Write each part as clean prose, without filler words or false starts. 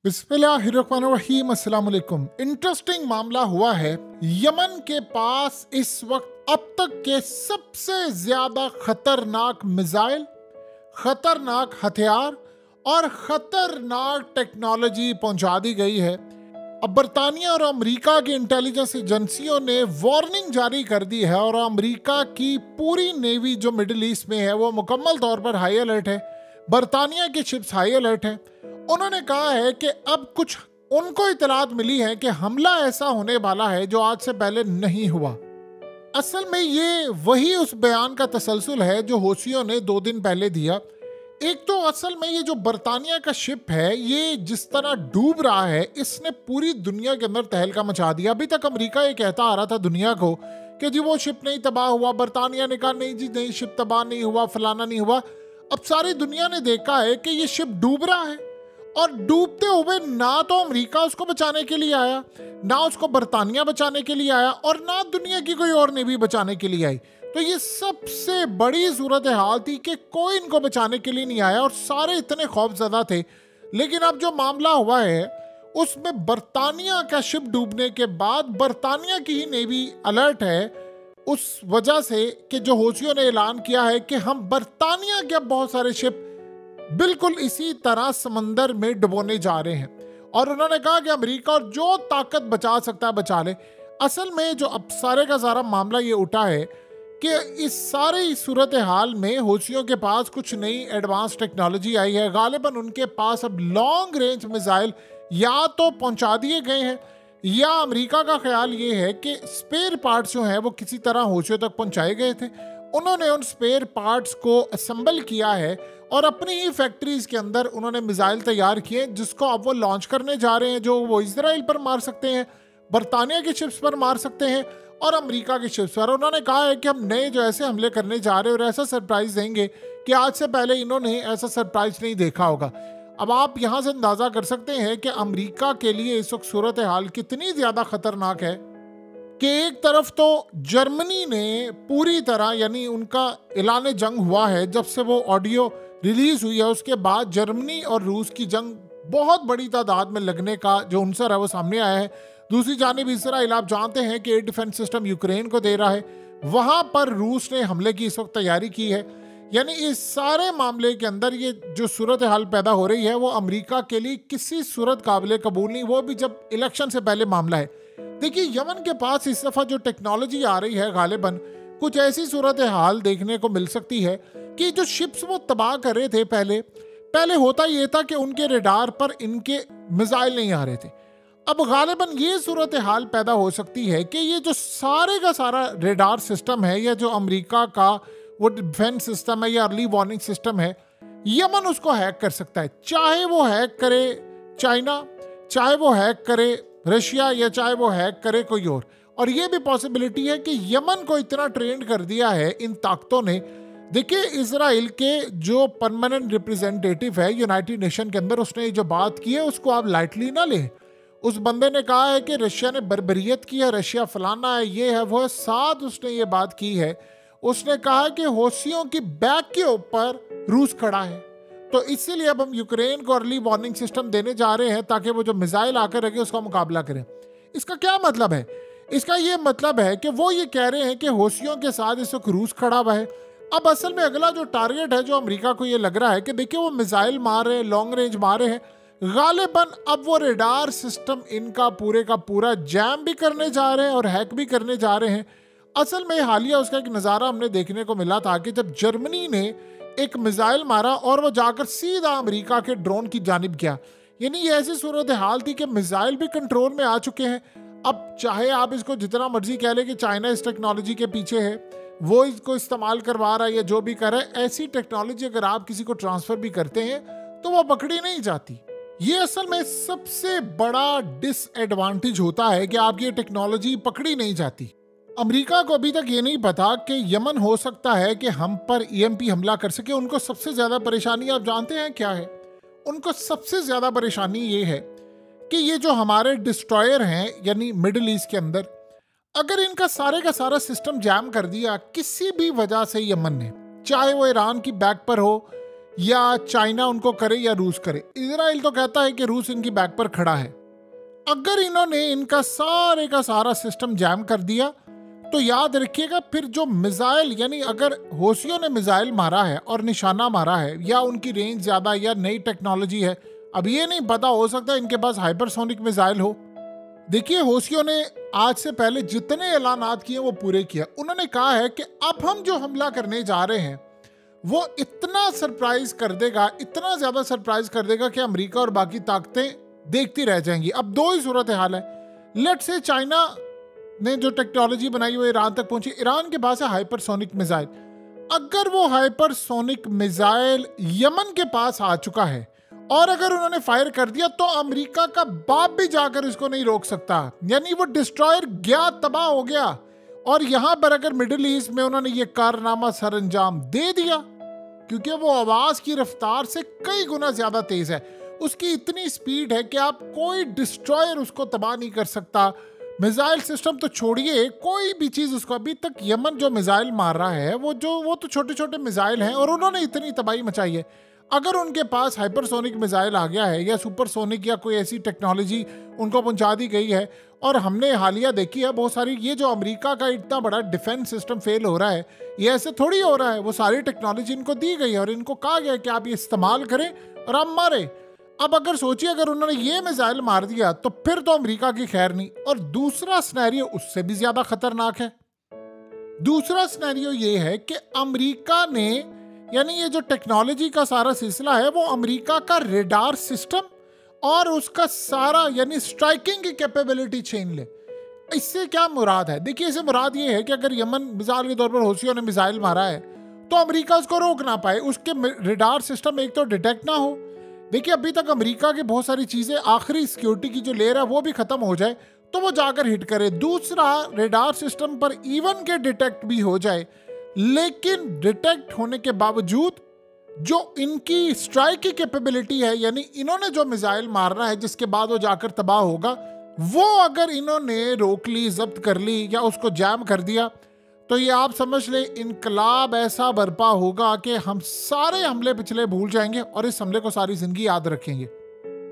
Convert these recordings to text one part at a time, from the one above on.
बिस्मिल्लाहिर्रहमानिर्रहीम, अस्सलाम वालेकुम। इंटरेस्टिंग मामला हुआ है। यमन के पास इस वक्त अब तक के सबसे ज्यादा खतरनाक मिसाइल, खतरनाक हथियार और खतरनाक टेक्नोलॉजी पहुंचा दी गई है। अब बरतानिया और अमेरिका की इंटेलिजेंस एजेंसियों ने वार्निंग जारी कर दी है और अमेरिका की पूरी नेवी जो मिडिल ईस्ट में है वो मुकम्मल तौर पर हाई अलर्ट है। बरतानिया की शिप्स हाई अलर्ट है। उन्होंने कहा है कि अब कुछ उनको इतलात मिली है कि हमला ऐसा होने वाला है जो आज से पहले नहीं हुआ। असल में ये वही उस बयान का तसलसल है जो हौसियों ने 2 दिन पहले दिया। एक तो असल में ये जो बरतानिया का शिप है ये जिस तरह डूब रहा है इसने पूरी दुनिया के अंदर तहलका मचा दिया। अभी तक अमेरिका ये कहता आ रहा था दुनिया को कि जी वो शिप नहीं तबाह हुआ, बरतानिया ने कहा नहीं जी नहीं शिप तबाह नहीं हुआ, फलाना नहीं हुआ। अब सारी दुनिया ने देखा है कि ये शिप डूब रहा है और डूबते हुए ना तो अमेरिका उसको बचाने के लिए आया, ना उसको बरतानिया बचाने के लिए आया और ना दुनिया की कोई और नेवी बचाने के लिए आई। तो ये सबसे बड़ी सूरत हाल थी कि कोई इनको बचाने के लिए नहीं आया और सारे इतने खौफजदा थे। लेकिन अब जो मामला हुआ है उसमें बरतानिया का शिप डूबने के बाद बरतानिया की ही नेवी अलर्ट है उस वजह से कि जो हौसियों ने ऐलान किया है कि हम बरतानिया के बहुत सारे शिप बिल्कुल इसी तरह समंदर में डुबोने जा रहे हैं। और उन्होंने कहा कि अमेरिका और जो ताकत बचा सकता है बचा ले। असल में जो अब सारे का सारा मामला ये उठा है कि इस सारे सूरत हाल में हौसियों के पास कुछ नई एडवांस टेक्नोलॉजी आई है। गालिबन उनके पास अब लॉन्ग रेंज मिसाइल या तो पहुंचा दिए गए हैं या अमेरिका का ख्याल ये है कि स्पेयर पार्ट्स जो हैं वो किसी तरह हौसियों तक पहुंचाए गए थे। उन्होंने उन स्पेयर पार्ट्स को असेंबल किया है और अपनी ही फैक्ट्रीज के अंदर उन्होंने मिसाइल तैयार किए जिसको अब वो लॉन्च करने जा रहे हैं, जो वो इजराइल पर मार सकते हैं, बरतानिया की शिप्स पर मार सकते हैं और अमेरिका की शिप्स पर। उन्होंने कहा है कि हम नए जो ऐसे हमले करने जा रहे हैं और ऐसा सरप्राइज देंगे कि आज से पहले इन्होंने ऐसा सरप्राइज नहीं देखा होगा। अब आप यहाँ से अंदाजा कर सकते हैं कि अमेरिका के लिए इस वक्त सूरत हाल कितनी ज्यादा खतरनाक है कि एक तरफ तो जर्मनी ने पूरी तरह यानी उनका ऐलान जंग हुआ है जब से वो ऑडियो रिलीज हुई है, उसके बाद जर्मनी और रूस की जंग बहुत बड़ी तादाद में लगने का जो अंसर है वो सामने आया है। दूसरी जानिब इसराइल आप जानते हैं कि एयर डिफेंस सिस्टम यूक्रेन को दे रहा है, वहां पर रूस ने हमले की इस वक्त तैयारी की है। यानी इस सारे मामले के अंदर ये जो सूरत हाल पैदा हो रही है वो अमेरिका के लिए किसी सूरत काबिल कबूल नहीं, वो भी जब इलेक्शन से पहले मामला है। देखिए यमन के पास इस दफा जो टेक्नोलॉजी आ रही है गालिबन कुछ ऐसी सूरत हाल देखने को मिल सकती है कि जो शिप्स वो तबाह कर रहे थे पहले होता ये था कि उनके रडार पर इनके मिसाइल नहीं आ रहे थे। अब गालिबन ये सूरत हाल पैदा हो सकती है कि ये जो सारे का सारा रडार सिस्टम है या जो अमेरिका का वो डिफेंस सिस्टम है या अर्ली वार्निंग सिस्टम है, यमन उसको हैक कर सकता है। चाहे वो हैक करे चाइना, चाहे वो हैक करे रशिया या चाहे वो हैक करे कोई और ये भी पॉसिबिलिटी है कि यमन को इतना ट्रेंड कर दिया है इन ताकतों ने। देखिए इजराइल के जो परमानेंट रिप्रेजेंटेटिव है यूनाइटेड नेशन के अंदर उसने जो बात की है उसको आप लाइटली ना लें। उस बंदे ने कहा है कि रशिया ने बर्बरियत की है, रशिया फलाना है, ये है वो है, साथ उसने ये बात की है। उसने कहा कि हौसियों की बैक के ऊपर रूस खड़ा है, तो इसीलिए अब हम यूक्रेन को अर्ली वार्निंग सिस्टम देने जा रहे हैं ताकि वो जो मिसाइल आकर रखे उसका मुकाबला करें। इसका क्या मतलब है? इसका ये मतलब है कि वो ये कह रहे हैं कि हौसियों के साथ इस वक्त रूस खड़ा हुआ है। अब असल में अगला जो टारगेट है जो अमेरिका को ये लग रहा है कि देखिए वो मिसाइल मार रहे हैं, लॉन्ग रेंज मार रहे हैं, गालिबन अब वो रेडार सिस्टम इनका पूरे का पूरा जैम भी करने जा रहे हैं और हैक भी करने जा रहे हैं। असल में हालिया उसका एक नज़ारा हमने देखने को मिला था कि जब जर्मनी ने एक मिसाइल मारा और वो जाकर सीधा अमेरिका के ड्रोन की जानिब गया। यानी ये ऐसी सूरत हाल थी कि मिसाइल भी कंट्रोल में आ चुके हैं। अब चाहे आप इसको जितना मर्जी कह लें कि चाइना इस टेक्नोलॉजी के पीछे है, वो इसको इस्तेमाल करवा रहा है या जो भी कर रहा है, ऐसी टेक्नोलॉजी अगर आप किसी को ट्रांसफर भी करते हैं तो वो पकड़ी नहीं जाती। ये असल में सबसे बड़ा डिसएडवांटेज होता है कि आपकी ये टेक्नोलॉजी पकड़ी नहीं जाती। अमेरिका को अभी तक ये नहीं पता कि यमन हो सकता है कि हम पर ईएमपी हमला कर सके। उनको सबसे ज्यादा परेशानी आप जानते हैं क्या है? उनको सबसे ज्यादा परेशानी ये है कि ये जो हमारे डिस्ट्रॉयर हैं यानी मिडिल ईस्ट के अंदर, अगर इनका सारे का सारा सिस्टम जैम कर दिया किसी भी वजह से यमन ने, चाहे वो ईरान की बैक पर हो या चाइना उनको करे या रूस करे। इजराइल तो कहता है कि रूस इनकी बैक पर खड़ा है। अगर इन्होंने इनका सारे का सारा सिस्टम जैम कर दिया तो याद रखिएगा, फिर जो मिसाइल, यानी अगर हौसियों ने मिसाइल मारा है और निशाना मारा है या उनकी रेंज ज्यादा या नई टेक्नोलॉजी है, अब ये नहीं पता, हो सकता है इनके पास हाइपरसोनिक मिसाइल हो। देखिए, हौसियों ने आज से पहले जितने ऐलानात किए वो पूरे किया। उन्होंने कहा है कि अब हम जो हमला करने जा रहे हैं वो इतना सरप्राइज कर देगा, इतना ज्यादा सरप्राइज कर देगा कि अमेरिका और बाकी ताकतें देखती रह जाएंगी। अब दो ही सूरत हाल है। लेट्स से चाइना ने जो टेक्नोलॉजी बनाई वो ईरान तक पहुंची, ईरान के पास है हाइपरसोनिक मिसाइल। अगर वो हाइपरसोनिक मिसाइल यमन के पास आ चुका है और अगर उन्होंने फायर कर दिया तो अमेरिका का बाप भी जाकर इसको नहीं रोक सकता, यानी वो डिस्ट्रॉयर गया, तबाह हो गया। और यहां पर अगर मिडिल ईस्ट में उन्होंने ये कारनामा सर अंजाम दे दिया, क्योंकि वो आवाज की रफ्तार से कई गुना ज्यादा तेज है, उसकी इतनी स्पीड है कि आप कोई डिस्ट्रॉयर उसको तबाह नहीं कर सकता। मिसाइल सिस्टम तो छोड़िए, कोई भी चीज उसको, अभी तक यमन जो मिसाइल मार रहा है वो तो छोटे छोटे मिसाइल हैं और उन्होंने इतनी तबाही मचाई है। अगर उनके पास हाइपरसोनिक मिसाइल आ गया है या सुपरसोनिक या कोई ऐसी टेक्नोलॉजी उनको पहुंचा दी गई है, और हमने हालिया देखी है बहुत सारी, ये जो अमेरिका का इतना बड़ा डिफेंस सिस्टम फेल हो रहा है, ये ऐसे थोड़ी हो रहा है। वो सारी टेक्नोलॉजी इनको दी गई है और इनको कहा गया है कि आप ये इस्तेमाल करें और आप मारे। अब अगर सोचिए, अगर उन्होंने ये मिसाइल मार दिया तो फिर तो अमेरिका की खैर नहीं। और दूसरा सिनेरियो उससे भी ज्यादा खतरनाक है। दूसरा सिनेरियो ये है कि अमेरिका ने, यानी ये जो टेक्नोलॉजी का सारा सिलसिला है, वो अमेरिका का रेडार सिस्टम और उसका सारा, यानी स्ट्राइकिंग की कैपेबिलिटी छीन ले। इससे क्या मुराद है? देखिए, इससे मुराद ये है कि अगर यमन मिसाइल के तौर पर हौसियों ने मिसाइल मारा है तो अमेरिका उसको रोक ना पाए, उसके रेडार सिस्टम एक तो डिटेक्ट ना हो। देखिए, अभी तक अमेरिका की बहुत सारी चीजें, आखिरी सिक्योरिटी की जो लेयर है वो भी खत्म हो जाए तो वो जाकर हिट करे। दूसरा, रेडार सिस्टम पर इवन के डिटेक्ट भी हो जाए, लेकिन डिटेक्ट होने के बावजूद जो इनकी स्ट्राइक की कैपेबिलिटी है, यानी इन्होंने जो मिसाइल मारना है जिसके बाद वो जाकर तबाह होगा, वो अगर इन्होंने रोक ली, जब्त कर ली या उसको जैम कर दिया, तो ये आप समझ ले इनकलाब ऐसा बर्पा होगा कि हम सारे हमले पिछले भूल जाएंगे और इस हमले को सारी जिंदगी याद रखेंगे।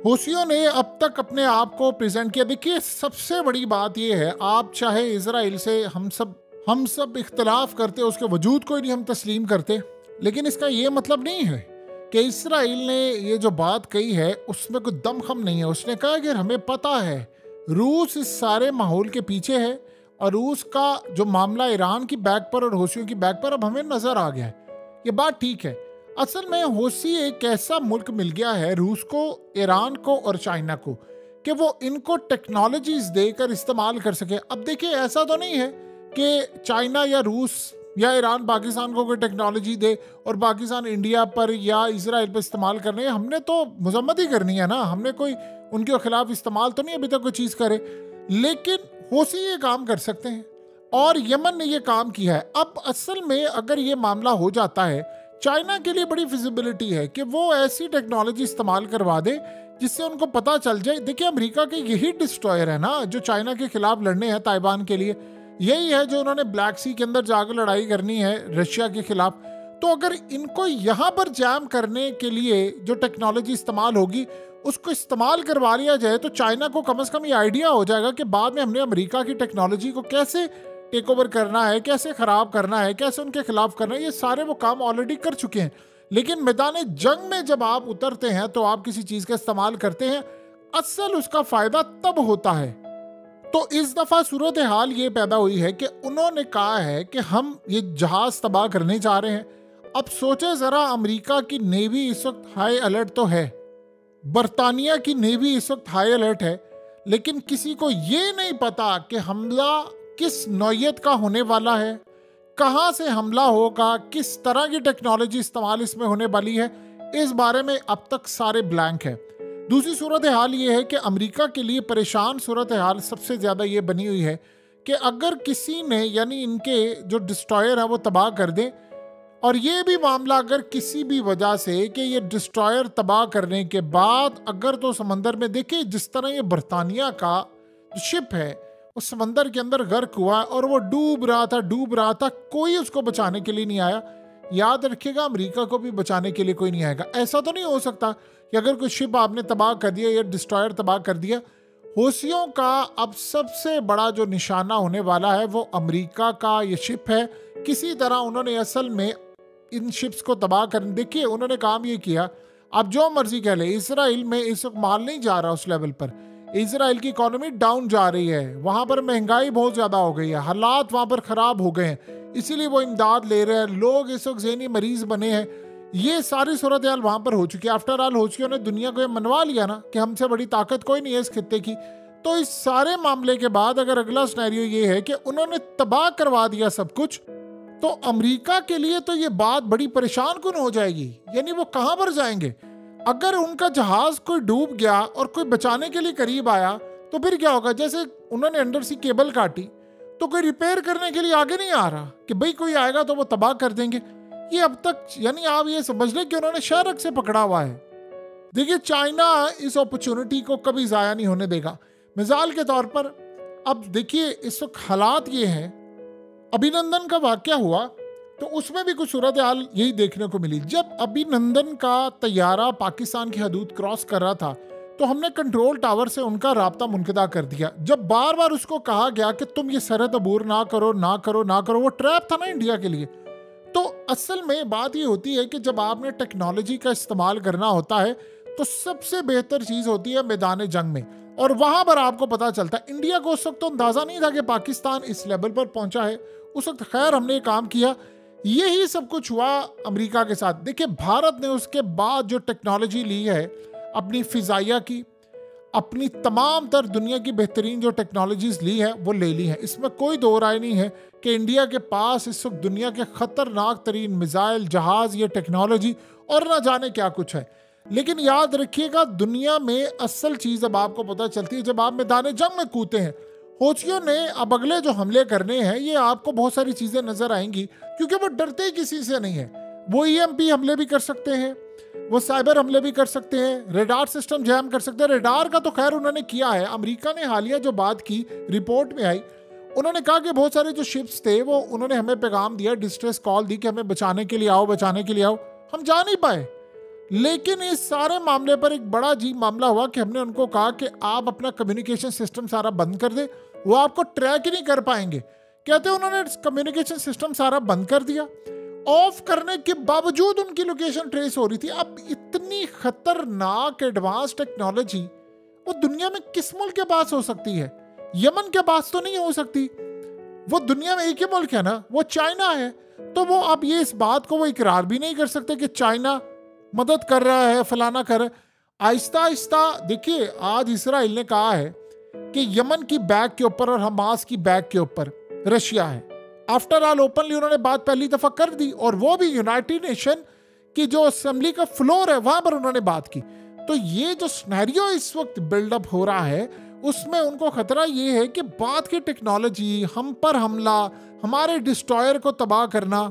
हौसियों ने अब तक अपने आप को प्रेजेंट किया। देखिए, सबसे बड़ी बात यह है, आप चाहे इजराइल से हम सब इख्तलाफ करते, उसके वजूद को ही नहीं हम तस्लीम करते, लेकिन इसका ये मतलब नहीं है कि इजराइल ने ये जो बात कही है उसमें कोई दमखम नहीं है। उसने कहा कि हमें पता है रूस इस सारे माहौल के पीछे है और रूस का जो मामला ईरान की बैक पर और हौसियों की बैक पर अब हमें नजर आ गया है। ये बात ठीक है। असल में हौसी एक ऐसा मुल्क मिल गया है रूस को, ईरान को और चाइना को, कि वो इनको टेक्नोलॉजीज देकर इस्तेमाल कर सके। अब देखिए, ऐसा तो नहीं है कि चाइना या रूस या ईरान पाकिस्तान को कोई टेक्नोलॉजी दे और पाकिस्तान इंडिया पर या इजराइल पर इस्तेमाल करने, हमने तो मजम्मत ही करनी है ना, हमने कोई उनके खिलाफ इस्तेमाल तो नहीं अभी तक कोई चीज़ करे। लेकिन हौसी ये काम कर सकते हैं और यमन ने ये काम किया है। अब असल में अगर ये मामला हो जाता है, चाइना के लिए बड़ी फिजिबिलिटी है कि वो ऐसी टेक्नोलॉजी इस्तेमाल करवा दे जिससे उनको पता चल जाए। देखिए, अमेरिका के यही डिस्ट्रॉयर है ना जो चाइना के खिलाफ लड़ने हैं, ताइवान के लिए यही है जो उन्होंने ब्लैक सी के अंदर जाकर लड़ाई करनी है रशिया के खिलाफ। तो अगर इनको यहाँ पर जैम करने के लिए जो टेक्नोलॉजी इस्तेमाल होगी उसको इस्तेमाल करवा लिया जाए तो चाइना को कम से कम ये आइडिया हो जाएगा कि बाद में हमने अमेरिका की टेक्नोलॉजी को कैसे टेक ओवर करना है, कैसे खराब करना है, कैसे उनके खिलाफ करना है। ये सारे वो काम ऑलरेडी कर चुके हैं। लेकिन मैदान जंग में जब आप उतरते हैं तो आप किसी चीज का इस्तेमाल करते हैं, असल उसका फायदा तब होता है। तो इस दफा सूरत हाल ये पैदा हुई है कि उन्होंने कहा है कि हम ये जहाज तबाह करने जा रहे हैं। अब सोचे जरा, अमेरिका की नेवी इस वक्त हाई अलर्ट तो है, बरतानिया की नेवी इस वक्त हाई अलर्ट है, लेकिन किसी को ये नहीं पता कि हमला किस नौयत का होने वाला है, कहां से हमला होगा, किस तरह की टेक्नोलॉजी इस्तेमाल इसमें होने वाली है। इस बारे में अब तक सारे ब्लैंक है। दूसरी सूरत हाल ये है कि अमेरिका के लिए परेशान सूरत हाल सबसे ज़्यादा ये बनी हुई है कि अगर किसी ने, यानी इनके जो डिस्ट्रॉयर है वो तबाह कर दें, और ये भी मामला अगर किसी भी वजह से कि ये डिस्ट्रॉयर तबाह करने के बाद अगर तो समंदर में, देखिए जिस तरह ये बरतानिया का शिप है वो समंदर के अंदर गर्क हुआ और वो डूब रहा था, कोई उसको बचाने के लिए नहीं आया। याद रखिएगा अमेरिका को भी बचाने के लिए कोई नहीं आएगा। ऐसा तो नहीं हो सकता कि अगर कोई शिप आपने तबाह कर दिया या डिस्ट्रॉयर तबाह कर दिया, हौसियों का अब सबसे बड़ा जो निशाना होने वाला है वो अमेरिका का ये शिप है। किसी तरह उन्होंने असल में इन शिप्स को तबाह करने, देखिए उन्होंने काम ये किया, अब जो मर्जी कह ले, इसराइल में इस वक्त माल नहीं जा रहा उस लेवल पर, इसराइल की इकोनॉमी डाउन जा रही है, वहां पर महंगाई बहुत ज्यादा हो गई है, हालात वहां पर खराब हो गए हैं, इसीलिए वो इमदाद ले रहे हैं, लोग इस वक्त ज़हनी मरीज बने हैं। ये सारी सूरत हाल वहां पर हो चुकी है। आफ्टर ऑल हौसियों ने दुनिया को ये मनवा लिया ना कि हमसे बड़ी ताकत कोई नहीं है इस खित्ते की। तो इस सारे मामले के बाद अगर अगला सिनेरियो ये है कि उन्होंने तबाह करवा दिया सब कुछ, तो अमेरिका के लिए तो ये बात बड़ी परेशान कुन हो जाएगी। यानी वो कहां पर जाएंगे? अगर उनका जहाज कोई डूब गया और कोई बचाने के लिए करीब आया तो फिर क्या होगा? जैसे उन्होंने अंडर सी केबल काटी तो कोई रिपेयर करने के लिए आगे नहीं आ रहा कि भाई कोई आएगा तो वो तबाह कर देंगे। ये अब तक, यानी आप ये समझ लें कि उन्होंने शरक से पकड़ा हुआ है। देखिए चाइना इस अपॉर्चुनिटी को कभी जाया नहीं होने देगा। मिसाल के तौर पर अब देखिए इस वक्त हालात ये हैं, अभिनंदन का वाकया हुआ तो उसमें भी कुछ सूरत हाल यही देखने को मिली। जब अभिनंदन का तैयारा पाकिस्तान की हदूद क्रॉस कर रहा था तो हमने कंट्रोल टावर से उनका राब्ता मुनक़िदा कर दिया। जब बार बार उसको कहा गया कि तुम ये सरहद अबूर ना करो ना करो ना करो, वो ट्रैप था ना इंडिया के लिए। तो असल में बात ये होती है कि जब आपने टेक्नोलॉजी का इस्तेमाल करना होता है तो सबसे बेहतर चीज़ होती है मैदान जंग में, और वहां पर आपको पता चलता है। इंडिया को उस वक्त तो अंदाजा नहीं था कि पाकिस्तान इस लेवल पर पहुंचा है। उस वक्त खैर हमने ये काम किया। यही सब कुछ हुआ अमेरिका के साथ। देखिए भारत ने उसके बाद जो टेक्नोलॉजी ली है अपनी फिजाइया की, अपनी तमाम तर दुनिया की बेहतरीन जो टेक्नोलॉजीज ली है वो ले ली है। इसमें कोई दो राय नहीं है कि इंडिया के पास इस वक्त दुनिया के खतरनाक तरीन मिसाइल, जहाज, ये टेक्नोलॉजी और ना जाने क्या कुछ है। लेकिन याद रखिएगा दुनिया में असल चीज़ अब आपको पता चलती है जब आप मैदान जंग में कूदते हैं। हौसियों ने अब अगले जो हमले करने हैं ये आपको बहुत सारी चीज़ें नजर आएंगी क्योंकि वो डरते ही किसी से नहीं है। वो EMP हमले भी कर सकते हैं, वो साइबर हमले भी कर सकते हैं, रेडार सिस्टम जैम कर सकते हैं। रेडार का तो खैर उन्होंने किया है। अमेरिका ने हालिया जो बात की रिपोर्ट में आई, उन्होंने कहा कि बहुत सारे जो शिप्स थे वो उन्होंने हमें पैगाम दिया, डिस्ट्रेस कॉल दी कि हमें बचाने के लिए आओ, बचाने के लिए आओ। हम जा नहीं पाए। लेकिन इस सारे मामले पर एक बड़ा अजीब मामला हुआ कि हमने उनको कहा कि आप अपना कम्युनिकेशन सिस्टम सारा बंद कर दे, वो आपको ट्रैक ही नहीं कर पाएंगे। कहते उन्होंने कम्युनिकेशन सिस्टम सारा बंद कर दिया। ऑफ करने के बावजूद उनकी लोकेशन ट्रेस हो रही थी। अब इतनी खतरनाक एडवांस टेक्नोलॉजी वो दुनिया में किस मुल्क के पास हो सकती है? यमन के पास तो नहीं हो सकती। वो दुनिया में एक ही मुल्क है ना, वो चाइना है। तो वो अब ये इस बात को वो इकरार भी नहीं कर सकते कि चाइना मदद कर रहा है, फलाना कर रहा है। आहिस्ता आहिस्ता देखिए आज इसराइल ने कहा है कि यमन की बैक के ऊपर और हमास की बैक के ऊपर रशिया है। आफ्टर ऑल ओपनली उन्होंने बात पहली दफा कर दी और वो भी यूनाइटेड नेशन की जो असेंबली का फ्लोर है वहां पर उन्होंने बात की। तो ये जो सिनेरियो इस वक्त बिल्डअप हो रहा है उसमें उनको खतरा ये है कि बाद की टेक्नोलॉजी, हम पर हमला, हमारे डिस्ट्रॉयर को तबाह करना,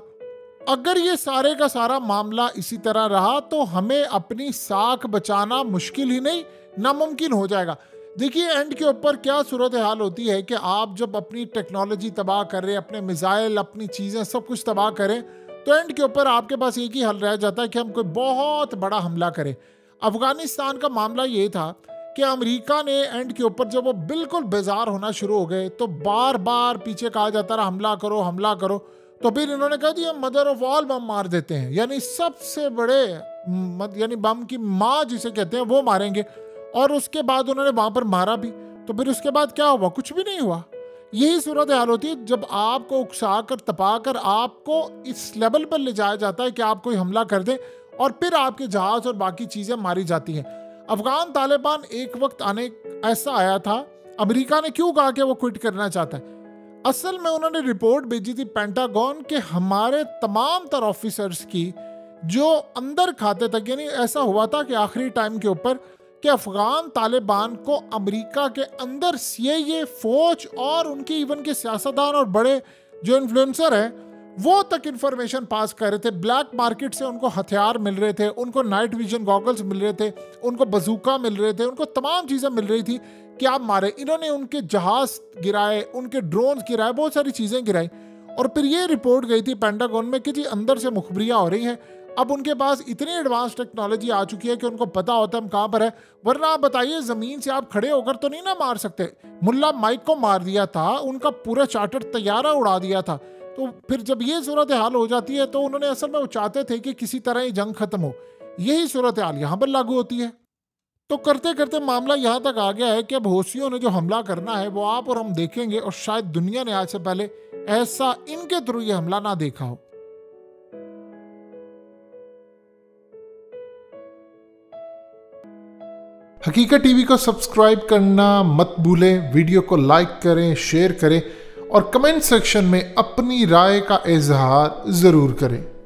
अगर ये सारे का सारा मामला इसी तरह रहा तो हमें अपनी साख बचाना मुश्किल ही नहीं नामुमकिन हो जाएगा। देखिए एंड के ऊपर क्या सूरत हाल होती है कि आप जब अपनी टेक्नोलॉजी तबाह कर रहे हैं, अपने मिसाइल, अपनी चीज़ें सब कुछ तबाह करें, तो एंड के ऊपर आपके पास एक ही हल रह जाता है कि हम कोई बहुत बड़ा हमला करें। अफगानिस्तान का मामला ये था कि अमेरिका ने एंड के ऊपर जब वो बिल्कुल बेजार होना शुरू हो गए तो बार बार पीछे कहा जाता रहा हमला करो हमला करो। तो फिर इन्होंने कहा जी हम मदर ऑफ ऑल बम मार देते हैं, यानी सबसे बड़े यानी बम की माँ जिसे कहते हैं वो मारेंगे। और उसके बाद उन्होंने वहां पर मारा भी। तो फिर उसके बाद क्या हुआ? कुछ भी नहीं हुआ। यही सूरत हाल होती है जब आपको उकसा कर तपा कर आपको इस लेवल पर ले जाया जाता है कि आप कोई हमला कर दें और फिर आपके जहाज और बाकी चीजें मारी जाती हैं। अफगान तालिबान एक वक्त आने ऐसा आया था, अमेरिका ने क्यों कहा कि वो क्विट करना चाहता है? असल में उन्होंने रिपोर्ट भेजी थी पेंटागन के हमारे तमाम तर ऑफिसर्स की जो अंदर खाते तक, यानी ऐसा हुआ था कि आखिरी टाइम के ऊपर कि अफगान तालिबान को अमेरिका के अंदर CIA, फौज और उनके इवन के सियासतदान और बड़े जो इन्फ्लुएंसर हैं वो तक इंफॉर्मेशन पास कर रहे थे। ब्लैक मार्केट से उनको हथियार मिल रहे थे, उनको नाइट विजन गॉगल्स मिल रहे थे, उनको बजूका मिल रहे थे, उनको तमाम चीज़ें मिल रही थी कि आप मारे। इन्होंने उनके जहाज गिराए, उनके ड्रोन गिराए, बहुत सारी चीज़ें गिराई और फिर ये रिपोर्ट गई थी पेंटागन में कि जी अंदर से मुखबिरियां हो रही हैं। अब उनके पास इतनी एडवांस टेक्नोलॉजी आ चुकी है कि उनको पता होता है हम कहाँ पर है। वरना आप बताइए, जमीन से आप खड़े होकर तो नहीं ना मार सकते। मुल्ला माइक को मार दिया था, उनका पूरा चार्टर तैयारा उड़ा दिया था। तो फिर जब ये सूरत हाल हो जाती है तो उन्होंने असल में वो चाहते थे कि किसी तरह ये जंग खत्म हो। यही सूरत हाल यहाँ पर लागू होती है। तो करते करते मामला यहाँ तक आ गया है कि अब हौसियों ने जो हमला करना है वो आप और हम देखेंगे, और शायद दुनिया ने आज से पहले ऐसा इनके थ्रू ये हमला ना देखा हो। हकीकत टीवी को सब्सक्राइब करना मत भूलें, वीडियो को लाइक करें, शेयर करें और कमेंट सेक्शन में अपनी राय का इजहार जरूर करें।